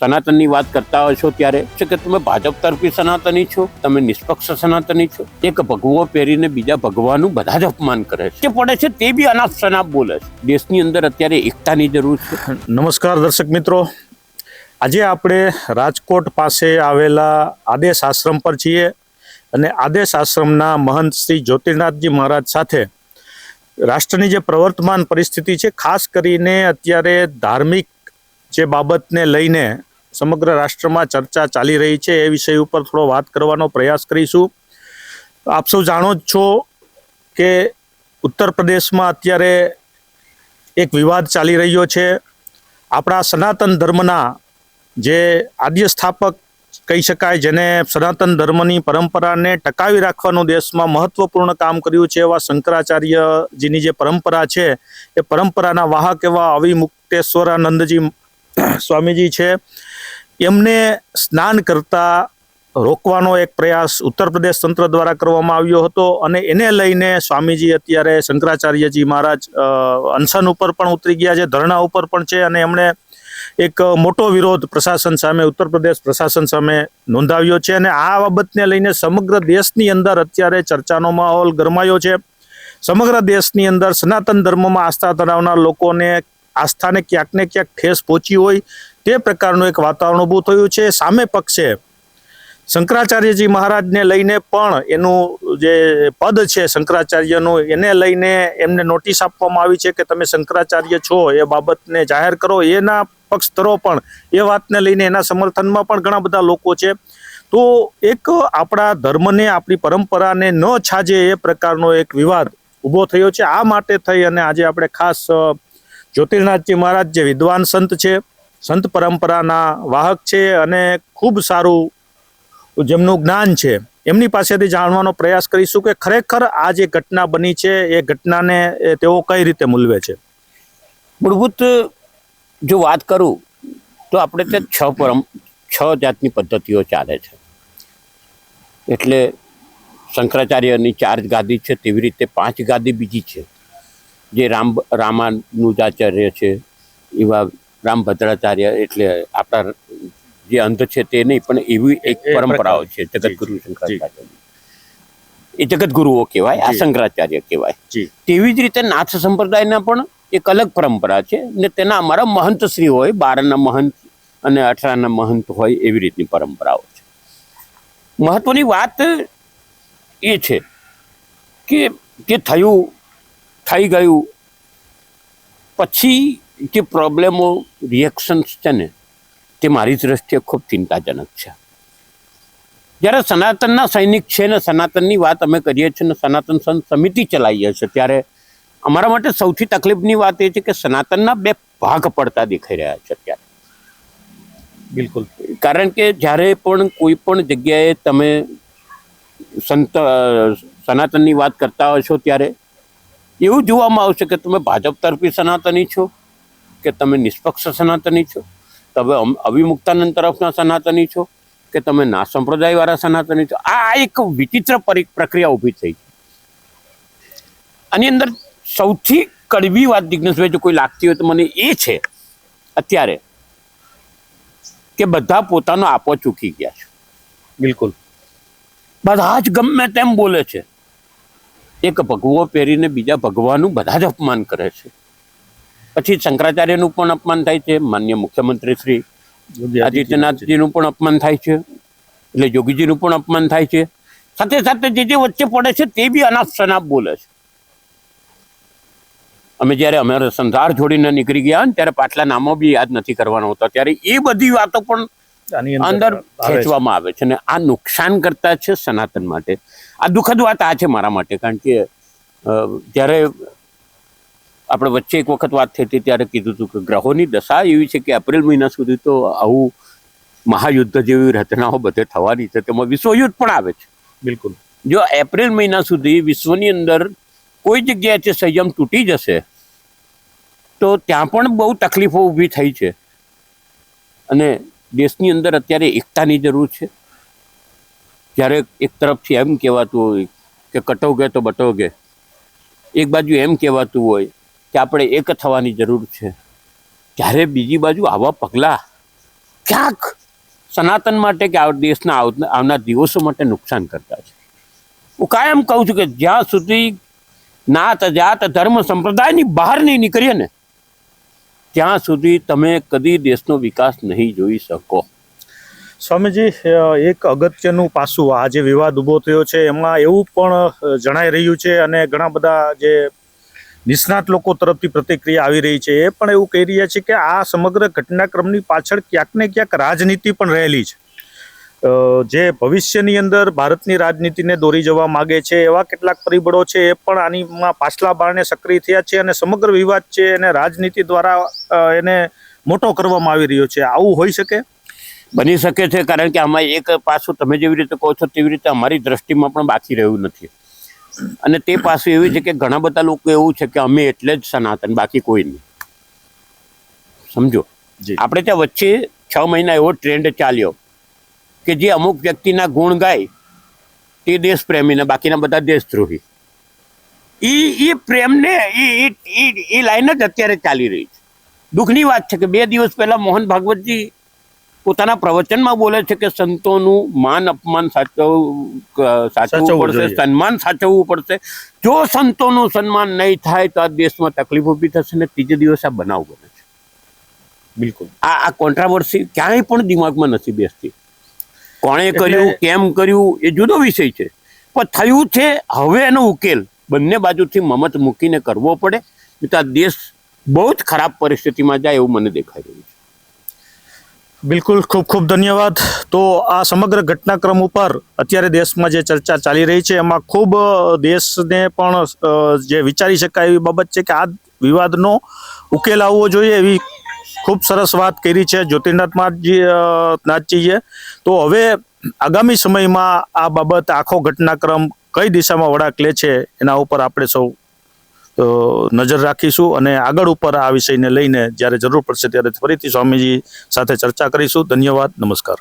સનાતનની વાત કરતા હોય છો ત્યારે છે કે તમે ભાજપ તરફી સનાતની છો, તમે નિષ્પક્ષ સનાતની છો. એક ભગવો પહેરીને બીજા ભગવાનું બધા જ અપમાન કરે છે, પડે છે તે બી અનાપ શનાપ બોલે છે. દેશની અંદર અત્યારે એકતાની જરૂર છે. નમસ્કાર દર્શક મિત્રો, આજે આપણે રાજકોટ પાસે આવેલા આદેશ આશ્રમ પર છીએ અને આદેશ આશ્રમના મહંત શ્રી જ્યોતિર્નાથજી મહારાજ સાથે રાષ્ટ્રની જે પ્રવર્તમાન પરિસ્થિતિ છે, ખાસ કરીને અત્યારે ધાર્મિક જે બાબતને લઈને સમગ્ર રાષ્ટ્રમાં ચર્ચા ચાલી રહી છે એ વિષય ઉપર થોડો વાત કરવાનો પ્રયાસ કરીશું. આપ સૌ જાણો જ છો કે ઉત્તર પ્રદેશમાં અત્યારે એક વિવાદ ચાલી રહ્યો છે. આપણા સનાતન ધર્મના જે આદ્ય સ્થાપક કહી શકાય, જેને સનાતન ધર્મની પરંપરાને ટકાવી રાખવાનું દેશમાં મહત્વપૂર્ણ કામ કર્યું છે, એવા શંકરાચાર્યજીની જે પરંપરા છે એ પરંપરાના વાહક એવા અવિમુક્તેશ્વરાનંદજી સ્વામીજી છે, એમને સ્નાન કરતા રોકવાનો એક પ્રયાસ ઉત્તર પ્રદેશ તંત્ર દ્વારા કરવામાં આવ્યો હતો અને એને લઈને સ્વામીજી અત્યારે શંકરાચાર્યજી મહારાજ અનશન ઉપર પણ ઉતરી ગયા છે, ધરણા ઉપર પણ છે અને એમણે એક મોટો વિરોધ પ્રશાસન સામે, ઉત્તર પ્રદેશ પ્રશાસન સામે નોંધાવ્યો છે. અને આ બાબતને લઈને સમગ્ર દેશની અંદર અત્યારે ચર્ચાનો માહોલ ગરમાયો છે. સમગ્ર દેશની અંદર સનાતન ધર્મમાં આસ્થા ધરાવનાર લોકોને આસ્થાને ક્યાંક ને ક્યાંક ઠેસ પહોંચી હોય તે પ્રકારનું એક વાતાવરણ ઊભું થયું છે. સામે પક્ષે શંકરાચાર્યજી મહારાજને લઈને પણ એનું જે પદ છે શંકરાચાર્યનું, એને લઈને એમને નોટિસ આપવામાં આવી છે કે તમે શંકરાચાર્ય છો એ બાબતને જાહેર કરો. એના પક્ષધરો પણ એ વાતને લઈને એના સમર્થનમાં પણ ઘણા બધા લોકો છે. તો એક આપણા ધર્મને, આપણી પરંપરાને ન છાજે એ પ્રકારનો એક વિવાદ ઊભો થયો છે. આ માટે થઈ અને આજે આપણે ખાસ જ્યોતિર્નાથજી મહારાજ જે વિદ્વાન સંત છે, સંત પરંપરાના વાહક છે અને ખૂબ સારું જેમનું જ્ઞાન છે, એમની પાસેથી જાણવાનો પ્રયાસ કરીશું કે ખરેખર આ જે ઘટના બની છે એ ઘટનાને તેઓ કઈ રીતે મૂલવે છે. મૂળભૂત જો વાત કરું તો આપણે ત્યાં છ જાતની પદ્ધતિઓ ચાલે છે. એટલે શંકરાચાર્યની 4 ગાદી છે, તેવી રીતે 5 ગાદી બીજી છે, જે રામાનુજાચાર્ય છે, એવા રામભદ્રાચાર્ય, એટલે આપણા જે અંધ છે તે નહીં, પણ એવી એક પરંપરાઓ છે જગતગુરુ શંકરાચાર્ય. એ જગતગુરુઓ કહેવાય, આ શંકરાચાર્ય કહેવાય. તેવી જ રીતે નાથ સંપ્રદાયના પણ એક અલગ પરંપરા છે ને તેના અમારા મહંત શ્રી હોય, 12ના મહંત અને 18ના મહંત હોય, એવી રીતની પરંપરાઓ છે. મહત્વની વાત એ છે કે જે થઈ ગયું પછી જે પ્રોબ્લેમો, રિએક્શન્સ છે ને, તે મારી દ્રષ્ટિએ ખૂબ ચિંતાજનક છે. જ્યારે સનાતનના સૈનિક છે ને સનાતનની વાત અમે કરીએ છીએ ને સનાતન સંત સમિતિ ચલાવીએ છીએ, ત્યારે અમારા માટે સૌથી તકલીફની વાત એ છે કે સનાતનના 2 ભાગ પડતા દેખાઈ રહ્યા છે અત્યારે. બિલકુલ. કારણ કે જ્યારે પણ કોઈ પણ જગ્યાએ તમે સનાતનની વાત કરતા હોય છો ત્યારે એવું જોવામાં આવશે કે તમે ભાજપ તરફી સનાતની છો, કે તમે નિષ્પક્ષ સનાતની છો, તમે અવિમુક્તાનંદ તરફના સનાતની છો, કે તમે ના સંપ્રદાયવાળા સનાતની છો. આ એક વિચિત્ર પ્રક્રિયા ઊભી થઈ છે. આની અંદર સૌથી કડવી વાત જિજ્ઞેશભાઈ જો કોઈ લાગતી હોય તો મને એ છે અત્યારે કે બધા પોતાનો આપો ચૂકી ગયા છે. બિલકુલ. બધા જ ગમે તેમ બોલે છે. એક ભગવો પહેરીને બીજા ભગવાનું બધા જ અપમાન કરે છે. પછી શંકરાચાર્યનું પણ અપમાન થાય છે, માન્ય મુખ્યમંત્રી શ્રી આદિત્યનાથજીનું પણ અપમાન થાય છે, એટલે યોગીજીનું પણ અપમાન થાય છે. સાથે સાથે જે વચ્ચે પડે છે તે બી અનાપ શનાપ બોલે છે. અમે જ્યારે અમારા સંસાર છોડીને નીકળી ગયા ને ત્યારે પાછલા નામો બી યાદ નથી કરવાના હોતા, ત્યારે એ બધી વાતો પણ અંદર ખેંચવામાં આવે છે. ને આ નુકસાન કરતા છે સનાતન માટે. આ દુઃખદ વાત આ છે મારા માટે, કારણ કે જ્યારે આપણે વચ્ચે એક વખત વાત થઈ હતી ત્યારે કીધું હતું કે ગ્રહોની દશા એવી છે કે એપ્રિલ મહિના સુધી તો આવું મહાયુદ્ધ જેવી રચનાઓ બધે થવાની છે, તેમાં વિશ્વયુદ્ધ પણ આવે છે. બિલકુલ. જો એપ્રિલ મહિના સુધી વિશ્વની અંદર કોઈ જગ્યાએથી સંયમ તૂટી જશે તો ત્યાં પણ બહુ તકલીફો ઊભી થઈ છે. અને દેશની અંદર અત્યારે એકતાની જરૂર છે. જ્યારે એક તરફથી એમ કહેવાતું હોય કે કટોગે તો બટોગે, એક બાજુ એમ કહેવાતું હોય કે આપણે એક થવાની જરૂર છે, ત્યારે બીજી બાજુ આવા પગલાં ક્યાંક સનાતન માટે કે આ દેશના આવનાર દિવસો માટે નુકસાન કરતા છે. હું કાયમ કહું છું કે જ્યાં સુધી નાત જાત ધર્મ સંપ્રદાયની બહાર નહીં નીકળીએ ને ત્યાં સુધી તમે કદી દેશનો વિકાસ નહીં જોઈ શકો. સ્વામીજી, એક અગત્યનું પાસું આ જે વિવાદ ઊભો થયો છે એમાં એવું પણ જણાઈ રહ્યું છે અને ઘણા બધા જે નિષ્ણાત લોકો તરફથી પ્રતિક્રિયા આવી રહી છે એ પણ એવું કહી રહ્યા છે કે આ સમગ્ર ઘટનાક્રમની પાછળ ક્યાંક ને ક્યાંક રાજનીતિ પણ રહેલી છે. જે ભવિષ્યની અંદર ભારતની રાજનીતિને દોરી જવા માગે છે એવા કેટલાક પરિબળો છે એ પણ આનીમાં પાછલા બારણે સક્રિય થયા છે અને સમગ્ર વિવાદ છે એને રાજનીતિ દ્વારા એને મોટો કરવામાં આવી રહ્યો છે. આવું હોઈ શકે? બની શકે છે, કારણ કે આમાં એક પાસું તમે જેવી રીતે કહો છો તેવી રીતે અમારી દ્રષ્ટિમાં પણ બાકી રહ્યું નથી. અને તે પાસું એવું છે કે ઘણા બધા લોકો એવું છે કે અમે એટલે જ સનાતન, બાકી કોઈ નહીં. સમજો, આપણે ત્યાં વચ્ચે 6 મહિના એવો ટ્રેન્ડ ચાલ્યો કે જે અમુક વ્યક્તિના ગુણ ગાય તે દેશ પ્રેમીને, બાકીના બધા દેશદ્રોહી. એ પ્રેમને એ લાઈન જ અત્યારે ચાલી રહી છે. દુઃખની વાત છે કે 2 દિવસ પહેલા મોહન ભાગવતજી પોતાના પ્રવચનમાં બોલે છે કે સંતોનું માન અપમાન સાચવવું પડશે, સન્માન સાચવવું પડશે. જો સંતોનું સન્માન નહીં થાય તો આ દેશમાં તકલીફ ઊભી થશે ને 3 દિવસ આ બનાવ બને છે. બિલકુલ આ કોન્ટ્રાવર્સી ક્યાંય પણ દિમાગમાં નથી બેસતી. કોણે કર્યું, કેમ કર્યું એ જુદો વિષય છે, પણ થયું છે. હવે એનો ઉકેલ બંને બાજુથી મમત મૂકીને કરવો પડે, નહીં તો આ દેશ બહુ જ ખરાબ પરિસ્થિતિમાં જાય એવું મને દેખાઈ રહ્યું છે. બિલકુલ, ખૂબ ખૂબ ધન્યવાદ. તો આ સમગ્ર ઘટનાક્રમ ઉપર અત્યારે દેશમાં જે ચર્ચા ચાલી રહી છે એમાં ખૂબ દેશને પણ જે વિચારી શકાય એવી બાબત છે કે આ વિવાદનો ઉકેલ આવવો જોઈએ એવી ખૂબ સરસ વાત કરી છે જ્યોતિર્નાથજીએ. તો હવે આગામી સમયમાં આ બાબત, આખો ઘટનાક્રમ કઈ દિશામાં વળાંક લે છે એના ઉપર આપણે સૌ નજર રાખીશું અને આગળ ઉપર આ વિષયને લઈને જ્યારે જરૂર પડશે ત્યારે ફરીથી સ્વામીજી સાથે ચર્ચા કરીશું. ધન્યવાદ, નમસ્કાર.